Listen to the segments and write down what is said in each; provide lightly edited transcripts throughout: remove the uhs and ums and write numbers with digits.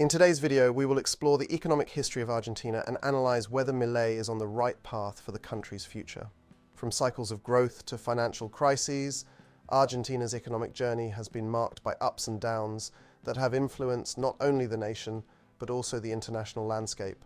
In today's video, we will explore the economic history of Argentina and analyze whether Milei is on the right path for the country's future. From cycles of growth to financial crises, Argentina's economic journey has been marked by ups and downs that have influenced not only the nation, but also the international landscape.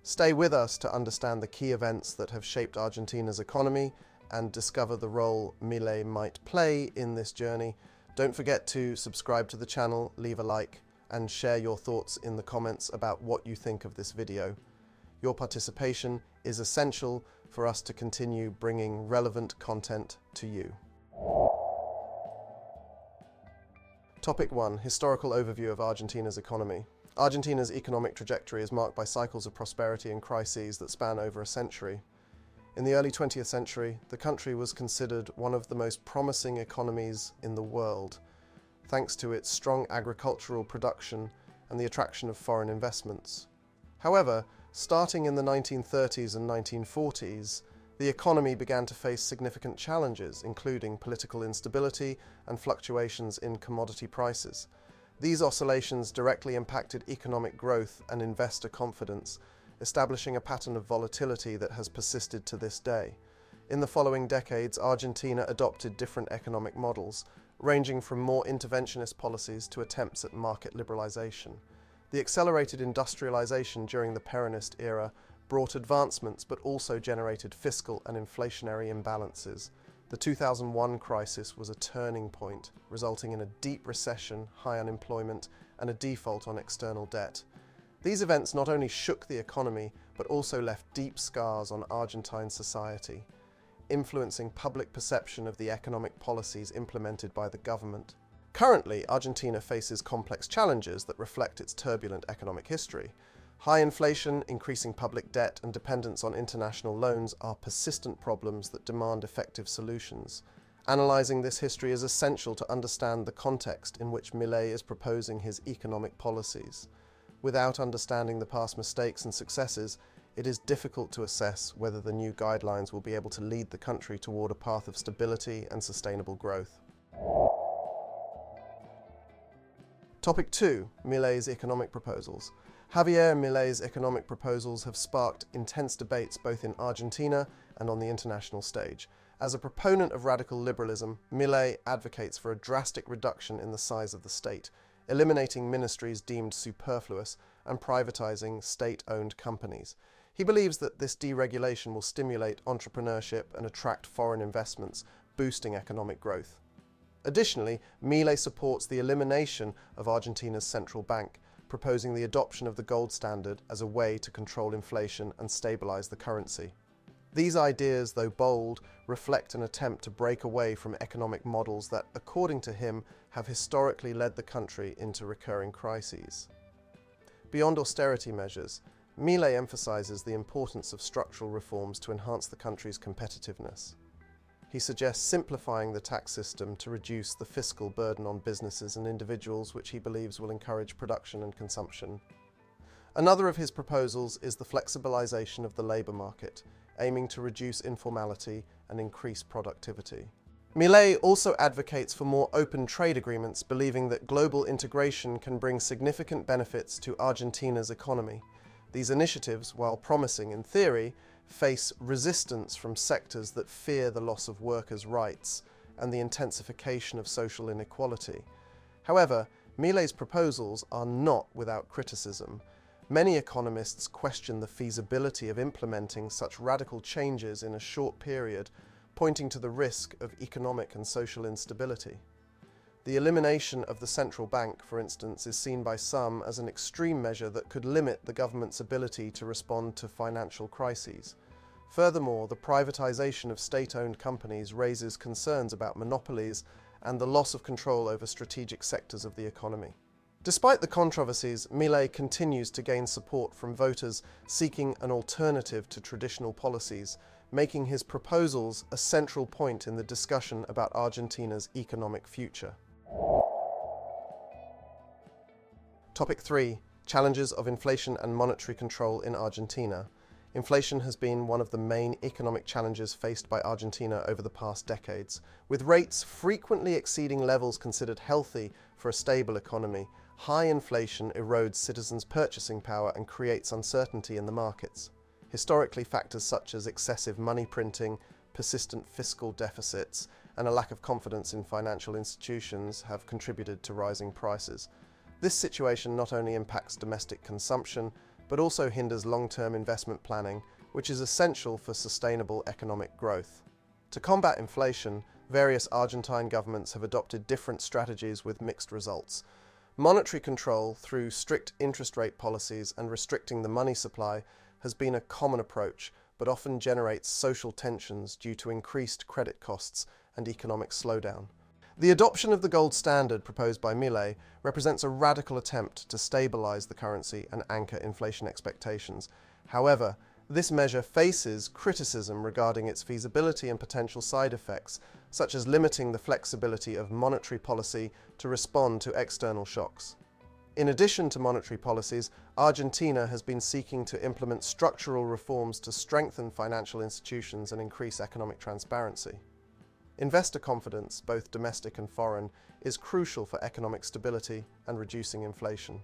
Stay with us to understand the key events that have shaped Argentina's economy and discover the role Milei might play in this journey. Don't forget to subscribe to the channel, leave a like, and share your thoughts in the comments about what you think of this video. Your participation is essential for us to continue bringing relevant content to you. Topic 1. Historical overview of Argentina's economy. Argentina's economic trajectory is marked by cycles of prosperity and crises that span over a century. In the early 20th century, the country was considered one of the most promising economies in the world, thanks to its strong agricultural production and the attraction of foreign investments. However, starting in the 1930s and 1940s, the economy began to face significant challenges, including political instability and fluctuations in commodity prices. These oscillations directly impacted economic growth and investor confidence, establishing a pattern of volatility that has persisted to this day. In the following decades, Argentina adopted different economic models, ranging from more interventionist policies to attempts at market liberalization. The accelerated industrialization during the Peronist era brought advancements but also generated fiscal and inflationary imbalances. The 2001 crisis was a turning point, resulting in a deep recession, high unemployment, and a default on external debt. These events not only shook the economy, but also left deep scars on Argentine society, influencing public perception of the economic policies implemented by the government. Currently, Argentina faces complex challenges that reflect its turbulent economic history. High inflation, increasing public debt, and dependence on international loans are persistent problems that demand effective solutions. Analyzing this history is essential to understand the context in which Milei is proposing his economic policies. Without understanding the past mistakes and successes, it is difficult to assess whether the new guidelines will be able to lead the country toward a path of stability and sustainable growth. Topic 2. Milei's economic proposals. Javier Milei's economic proposals have sparked intense debates both in Argentina and on the international stage. As a proponent of radical liberalism, Milei advocates for a drastic reduction in the size of the state, eliminating ministries deemed superfluous and privatizing state-owned companies. He believes that this deregulation will stimulate entrepreneurship and attract foreign investments, boosting economic growth. Additionally, Milei supports the elimination of Argentina's central bank, proposing the adoption of the gold standard as a way to control inflation and stabilize the currency. These ideas, though bold, reflect an attempt to break away from economic models that, according to him, have historically led the country into recurring crises. Beyond austerity measures, Milei emphasizes the importance of structural reforms to enhance the country's competitiveness. He suggests simplifying the tax system to reduce the fiscal burden on businesses and individuals, which he believes will encourage production and consumption. Another of his proposals is the flexibilization of the labor market, aiming to reduce informality and increase productivity. Milei also advocates for more open trade agreements, believing that global integration can bring significant benefits to Argentina's economy. These initiatives, while promising in theory, face resistance from sectors that fear the loss of workers' rights and the intensification of social inequality. However, Milei's proposals are not without criticism. Many economists question the feasibility of implementing such radical changes in a short period, pointing to the risk of economic and social instability. The elimination of the central bank, for instance, is seen by some as an extreme measure that could limit the government's ability to respond to financial crises. Furthermore, the privatization of state-owned companies raises concerns about monopolies and the loss of control over strategic sectors of the economy. Despite the controversies, Milei continues to gain support from voters seeking an alternative to traditional policies, making his proposals a central point in the discussion about Argentina's economic future. Topic 3. Challenges of inflation and monetary control in Argentina. Inflation has been one of the main economic challenges faced by Argentina over the past decades. With rates frequently exceeding levels considered healthy for a stable economy, high inflation erodes citizens' purchasing power and creates uncertainty in the markets. Historically, factors such as excessive money printing, persistent fiscal deficits, and a lack of confidence in financial institutions have contributed to rising prices. This situation not only impacts domestic consumption, but also hinders long-term investment planning, which is essential for sustainable economic growth. To combat inflation, various Argentine governments have adopted different strategies with mixed results. Monetary control through strict interest rate policies and restricting the money supply has been a common approach, but often generates social tensions due to increased credit costs and economic slowdown. The adoption of the gold standard proposed by Milei represents a radical attempt to stabilize the currency and anchor inflation expectations. However, this measure faces criticism regarding its feasibility and potential side effects, such as limiting the flexibility of monetary policy to respond to external shocks. In addition to monetary policies, Argentina has been seeking to implement structural reforms to strengthen financial institutions and increase economic transparency. Investor confidence, both domestic and foreign, is crucial for economic stability and reducing inflation.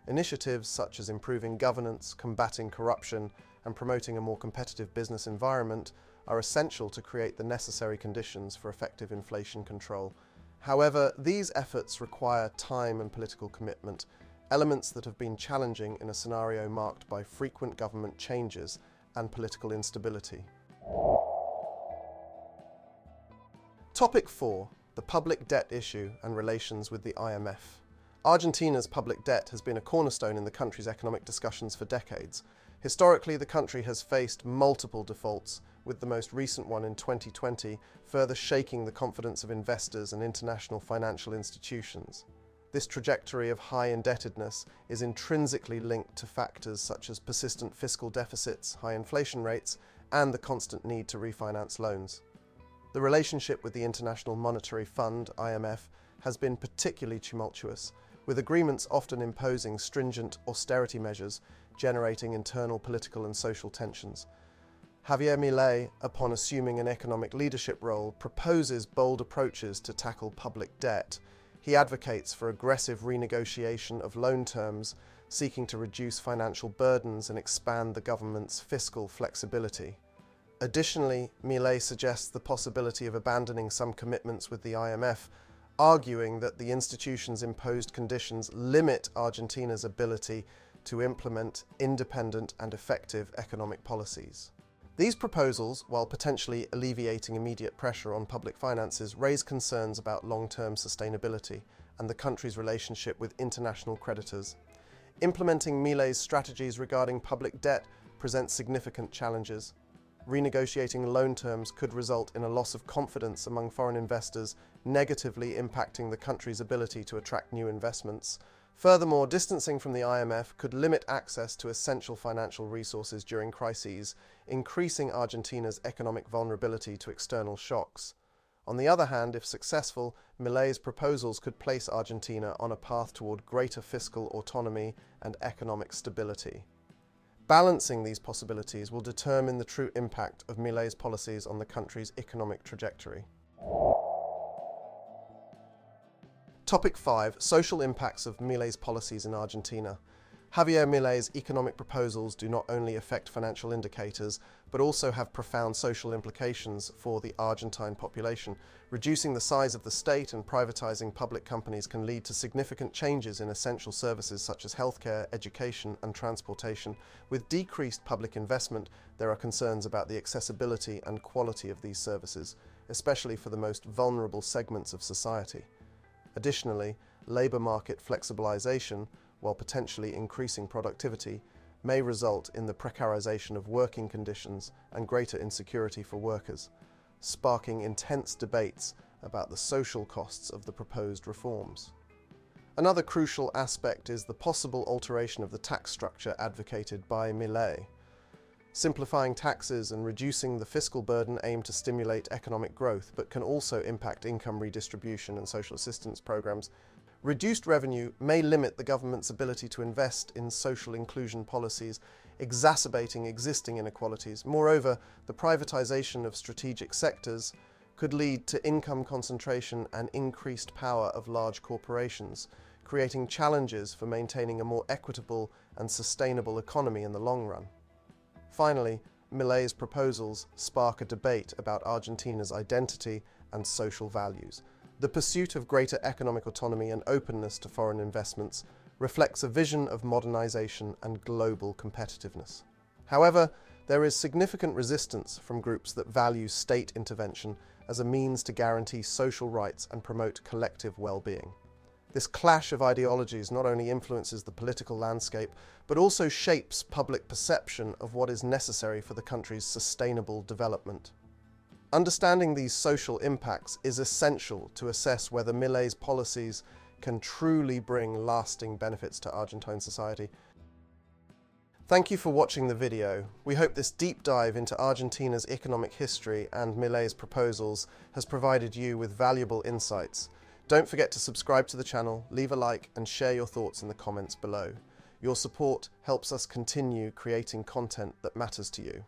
Initiatives such as improving governance, combating corruption, and promoting a more competitive business environment are essential to create the necessary conditions for effective inflation control. However, these efforts require time and political commitment, elements that have been challenging in a scenario marked by frequent government changes and political instability. Topic 4. The public debt issue and relations with the IMF. Argentina's public debt has been a cornerstone in the country's economic discussions for decades. Historically, the country has faced multiple defaults, with the most recent one in 2020 further shaking the confidence of investors and international financial institutions. This trajectory of high indebtedness is intrinsically linked to factors such as persistent fiscal deficits, high inflation rates, and the constant need to refinance loans. The relationship with the International Monetary Fund, IMF, has been particularly tumultuous, with agreements often imposing stringent austerity measures, generating internal political and social tensions. Javier Milei, upon assuming an economic leadership role, proposes bold approaches to tackle public debt. He advocates for aggressive renegotiation of loan terms, seeking to reduce financial burdens and expand the government's fiscal flexibility. Additionally, Milei suggests the possibility of abandoning some commitments with the IMF, arguing that the institution's imposed conditions limit Argentina's ability to implement independent and effective economic policies. These proposals, while potentially alleviating immediate pressure on public finances, raise concerns about long-term sustainability and the country's relationship with international creditors. Implementing Milei's strategies regarding public debt presents significant challenges. Renegotiating loan terms could result in a loss of confidence among foreign investors, negatively impacting the country's ability to attract new investments. Furthermore, distancing from the IMF could limit access to essential financial resources during crises, increasing Argentina's economic vulnerability to external shocks. On the other hand, if successful, Milei's proposals could place Argentina on a path toward greater fiscal autonomy and economic stability. Balancing these possibilities will determine the true impact of Milei's policies on the country's economic trajectory. Topic 5. Social impacts of Milei's policies in Argentina. Javier Milei's economic proposals do not only affect financial indicators, but also have profound social implications for the Argentine population. Reducing the size of the state and privatizing public companies can lead to significant changes in essential services such as healthcare, education, and transportation. With decreased public investment, there are concerns about the accessibility and quality of these services, especially for the most vulnerable segments of society. Additionally, labor market flexibilization, while potentially increasing productivity, may result in the precarization of working conditions and greater insecurity for workers, sparking intense debates about the social costs of the proposed reforms. Another crucial aspect is the possible alteration of the tax structure advocated by Milei. Simplifying taxes and reducing the fiscal burden aim to stimulate economic growth, but can also impact income redistribution and social assistance programs. Reduced revenue may limit the government's ability to invest in social inclusion policies, exacerbating existing inequalities. Moreover, the privatization of strategic sectors could lead to income concentration and increased power of large corporations, creating challenges for maintaining a more equitable and sustainable economy in the long run. Finally, Milei's proposals spark a debate about Argentina's identity and social values. The pursuit of greater economic autonomy and openness to foreign investments reflects a vision of modernization and global competitiveness. However, there is significant resistance from groups that value state intervention as a means to guarantee social rights and promote collective well-being. This clash of ideologies not only influences the political landscape, but also shapes public perception of what is necessary for the country's sustainable development. Understanding these social impacts is essential to assess whether Milei's policies can truly bring lasting benefits to Argentine society. Thank you for watching the video. We hope this deep dive into Argentina's economic history and Milei's proposals has provided you with valuable insights. Don't forget to subscribe to the channel, leave a like, and share your thoughts in the comments below. Your support helps us continue creating content that matters to you.